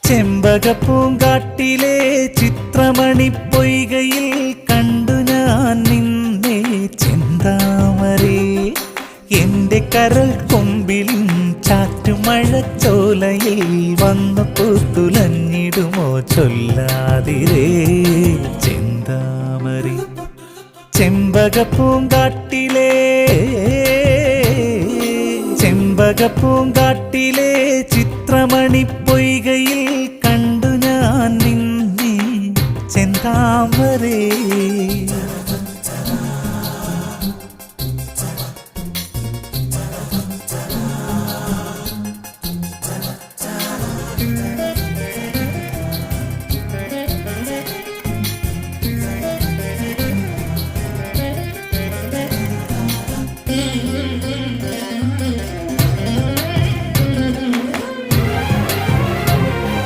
ചെമ്പകപ്പൂങ്കാട്ടിലെ ചിത്രമണിപ്പൊയ്കയിൽ കണ്ടു ഞാൻ നിന്നെ ചെന്താമരേ. എന്റെ കരൾ കൊമ്പിലും ചാറ്റുമഴച്ചോലയിൽ വന്നു പൂത്തുലഞ്ഞിടുമോ ചൊല്ലാതിരേ ചെന്താമരേ. ചെമ്പകപ്പൂങ്കാട്ടിലെ ചിത്രമണിപ്പൊയ്കയിൽ കണ്ടു ഞാൻ നിന്നെ ചെന്താമരേ.